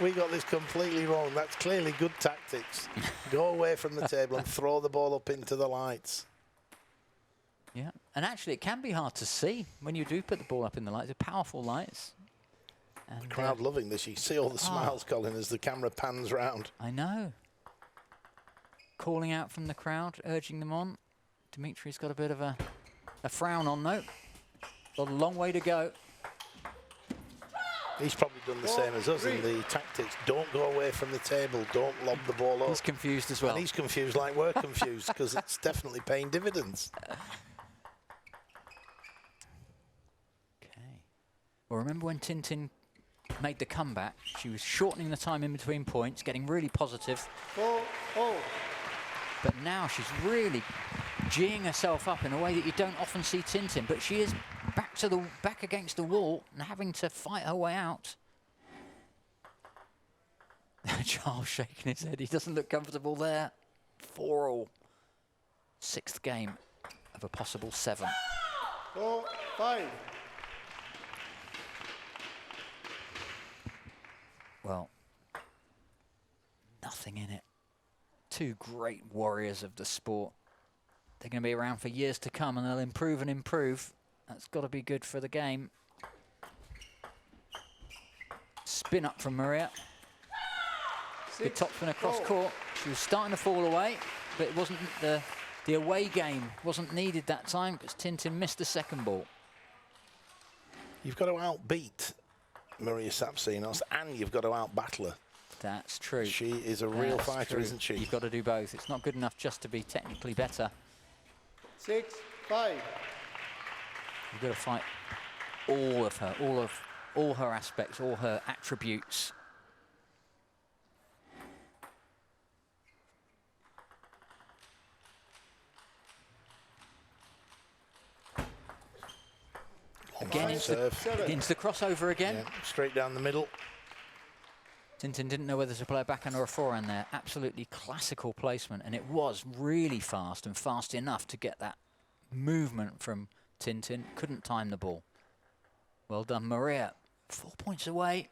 Speaker 3: We got this completely wrong. That's clearly good tactics. Go away from the table and throw the ball up into the lights.
Speaker 2: Yeah, and actually it can be hard to see when you do put the ball up in the lights. They're powerful lights. And
Speaker 3: the crowd loving this. You see all the smiles, Colin, as the camera pans round.
Speaker 2: I know. Calling out from the crowd, urging them on. Dimitri's got a bit of a frown on, though. Got a long way to go.
Speaker 3: He's probably done the same as us in the tactics. Don't go away from the table. Don't lob the ball up.
Speaker 2: He's confused as well.
Speaker 3: And he's confused like we're confused because it's definitely paying dividends.
Speaker 2: Okay. Well, remember when Tintin made the comeback? She was shortening the time in between points, getting really positive.
Speaker 4: 4, 4.
Speaker 2: But now she's really geeing herself up in a way that you don't often see Tintin. But she is back against the wall and having to fight her way out. Charles shaking his head. He doesn't look comfortable there. 4-all. 6th game of a possible 7.
Speaker 4: 4, 5.
Speaker 2: Well, nothing in it. 2 great warriors of the sport. They're going to be around for years to come, and they'll improve and improve. That's got to be good for the game. Spin up from Maria. Good topspin across court. She was starting to fall away, but it wasn't the away game wasn't needed that time because Tintin missed the second ball.
Speaker 3: You've got to outbeat Maria Tsaptsinos and you've got to outbattle her.
Speaker 2: That's true.
Speaker 3: She is a real fighter, isn't she?
Speaker 2: You've got to do both. It's not good enough just to be technically better.
Speaker 4: 6, 5.
Speaker 2: You've got to fight all of her, all her aspects, all her attributes. Again into the crossover again.
Speaker 3: Yeah, straight down the middle.
Speaker 2: Tintin didn't know whether to play a backhand or a forehand there. Absolutely classical placement, and it was really fast and fast enough to get that movement from Tintin. Couldn't time the ball. Well done, Maria. 4 points away.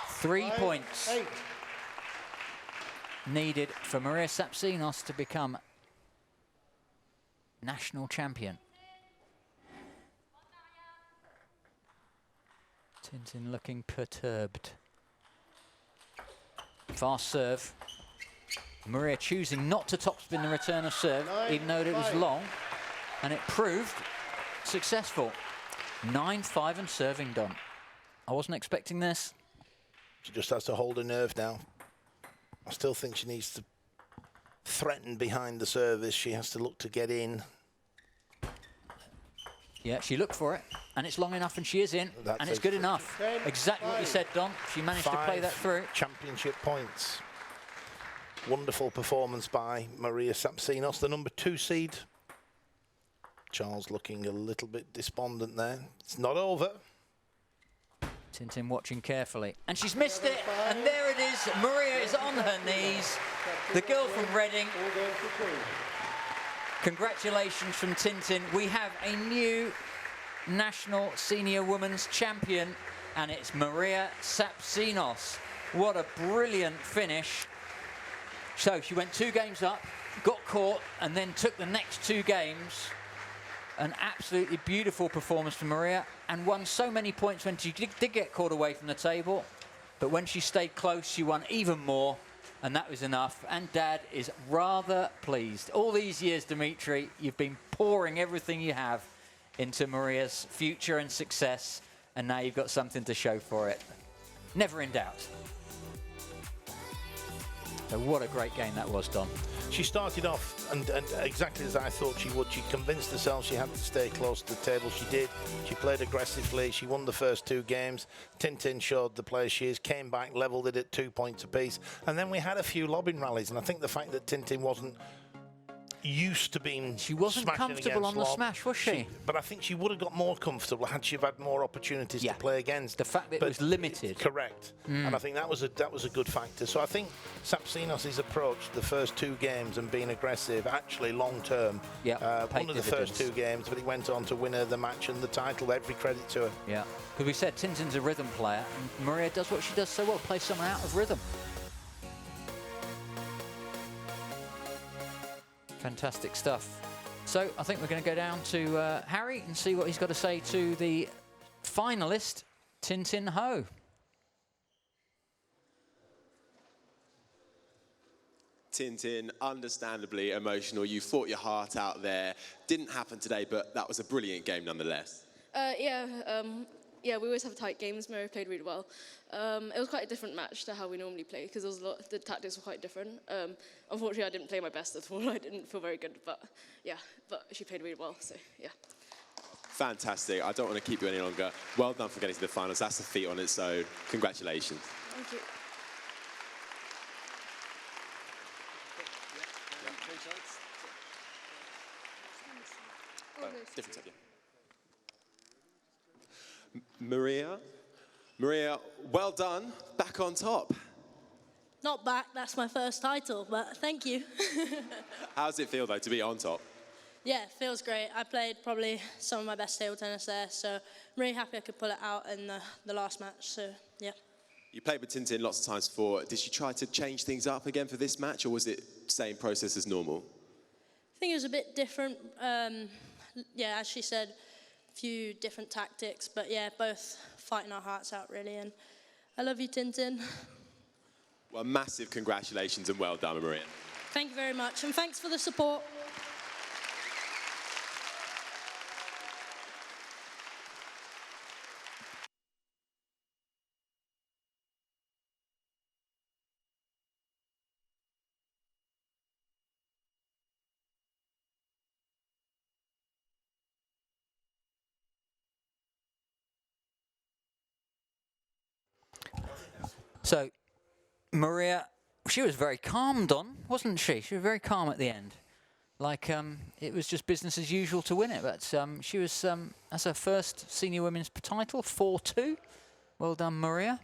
Speaker 2: Three
Speaker 4: 5,
Speaker 2: points
Speaker 4: 8.
Speaker 2: needed for Maria Tsaptsinos to become national champion. Tintin looking perturbed. Fast serve. Maria choosing not to topspin the return of serve,
Speaker 4: 9,
Speaker 2: even though it was
Speaker 4: 5.
Speaker 2: long, and it proved successful. 9-5 and serving done. I wasn't expecting this.
Speaker 3: She just has to hold her nerve now. I still think she needs to threaten behind the service. She has to look to get in.
Speaker 2: Yeah, she looked for it, and it's long enough, and she is in,
Speaker 3: That's
Speaker 2: and it's
Speaker 3: a-
Speaker 2: good enough.
Speaker 4: 10,
Speaker 2: Exactly what you
Speaker 4: 5.
Speaker 2: said, Don. She managed to play that
Speaker 3: 5
Speaker 2: through.
Speaker 3: championship points. Wonderful performance by Maria Tsaptsinos, the number 2 seed. Charles looking a little bit despondent there. It's not over.
Speaker 2: Tintin watching carefully, and she's missed it, and there it is. Maria is on her knees. The girl from Reading.
Speaker 4: All going for 2.
Speaker 2: Congratulations from Tintin. We have a new national senior women's champion, and it's Maria Tsaptsinos. What a brilliant finish. So she went 2 games up, got caught, and then took the next 2 games. An absolutely beautiful performance from Maria, and won so many points when she did get caught away from the table. But when she stayed close, she won even more, and that was enough. And Dad is rather pleased. All these years, Dimitri, you've been pouring everything you have into Maria's future and success, and now you've got something to show for it. Never in doubt. So what a great game that was, Don.
Speaker 3: She started off, and exactly as I thought she would. She convinced herself she had to stay close to the table. She did. She played aggressively. She won the first 2 games. Tintin showed the player she is, came back, levelled it at 2 points apiece. And then we had a few lobbing rallies. And I think the fact that Tintin wasn't used to being
Speaker 2: She wasn't
Speaker 3: smashing
Speaker 2: comfortable on
Speaker 3: against
Speaker 2: the
Speaker 3: lob.
Speaker 2: smash, was she?
Speaker 3: But I think she would have got more comfortable had she had more opportunities
Speaker 2: Yeah.
Speaker 3: to play against.
Speaker 2: The fact that it
Speaker 3: But
Speaker 2: was limited.
Speaker 3: Correct. And I think that was a good factor. So I think Tsaptsinos' approach the first 2 games and being aggressive, actually long term,
Speaker 2: Yeah, paid
Speaker 3: one of the first
Speaker 2: dividends.
Speaker 3: 2 games, but he went on to win her the match and the title. Every credit to her.
Speaker 2: Yeah, because we said Tintin's a rhythm player, and Maria does what she does so well, play someone out of rhythm. Fantastic stuff. So I think we're going to go down to Harry and see what he's got to say to the finalist, Tintin Ho.
Speaker 1: Tintin, understandably emotional. You fought your heart out there. Didn't happen today, but that was a brilliant game nonetheless.
Speaker 5: Yeah, we always have tight games. Mary played really well. It was quite a different match to how we normally play because the tactics were quite different. Unfortunately, I didn't play my best at all. I didn't feel very good, but she played really well. So yeah.
Speaker 1: Fantastic. I don't want to keep you any longer. Well done for getting to the finals. That's a feat on its own. Congratulations.
Speaker 5: Thank you.
Speaker 1: Different subject. Maria, well done. Back on top.
Speaker 6: Not back, that's my first title, but thank you.
Speaker 1: How does it feel, though, to be on top?
Speaker 6: Yeah, it feels great. I played probably some of my best table tennis there, so I'm really happy I could pull it out in the last match, so yeah.
Speaker 1: You played with Tintin lots of times before. Did she try to change things up again for this match, or was it same process as normal?
Speaker 6: I think it was a bit different. Yeah, as she said, a few different tactics, but yeah, both fighting our hearts out, really, and I love you, Tintin.
Speaker 1: Well, massive congratulations and well done, Maria.
Speaker 6: Thank you very much, and thanks for the support.
Speaker 2: So, Maria, she was very calm, Don, wasn't she? She was very calm at the end. Like, it was just business as usual to win it. But she was, that's her first senior women's title, 4-2. Well done, Maria.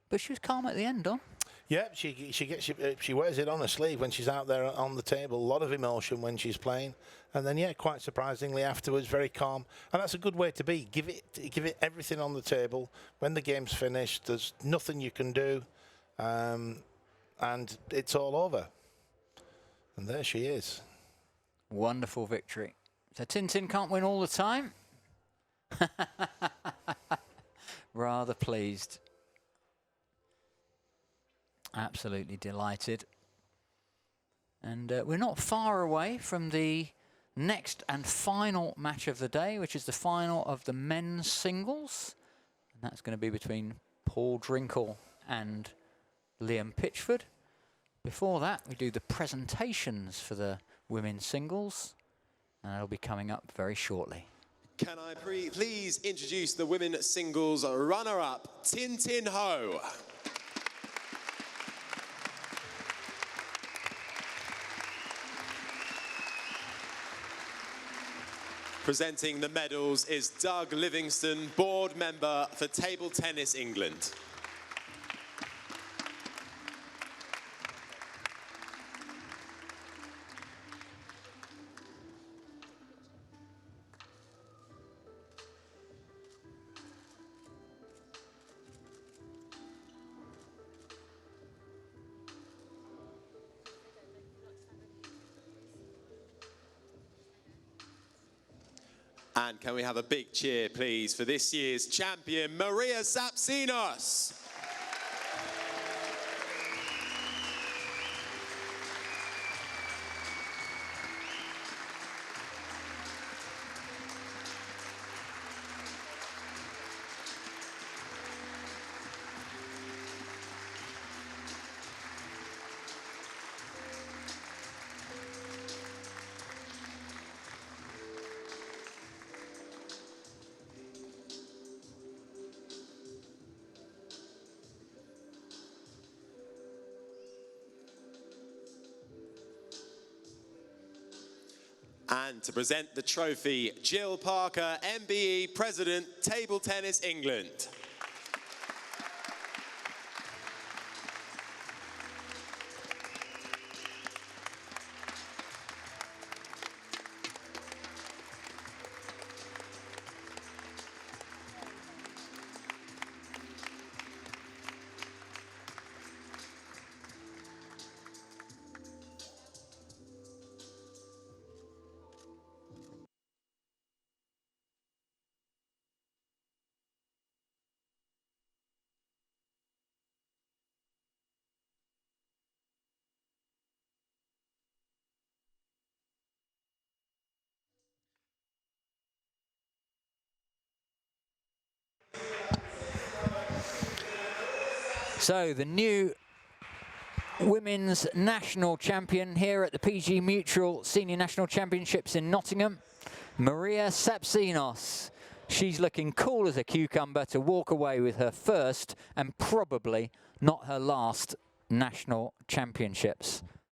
Speaker 2: But she was calm at the end, Don.
Speaker 3: Yeah, she wears it on her sleeve when she's out there on the table. A lot of emotion when she's playing, and then yeah, quite surprisingly afterwards, very calm. And that's a good way to be. Give it everything on the table. When the game's finished, there's nothing you can do, and it's all over. And there she is.
Speaker 2: Wonderful victory. So Tintin can't win all the time. Rather pleased. Absolutely delighted. And we're not far away from the next and final match of the day, which is the final of the men's singles. And that's going to be between Paul Drinkle and Liam Pitchford. Before that, we do the presentations for the women's singles, and that'll be coming up very shortly.
Speaker 1: Can I please introduce the women's singles runner-up, Tin Tin Ho. Presenting the medals is Doug Livingston, board member for Table Tennis England. And can we have a big cheer, please, for this year's champion, Maria Tsaptsinos. And to present the trophy, Jill Parker, MBE President, Table Tennis England.
Speaker 2: So the new women's national champion here at the PG Mutual Senior National Championships in Nottingham, Maria Tsaptsinos. She's looking cool as a cucumber to walk away with her first and probably not her last national championships.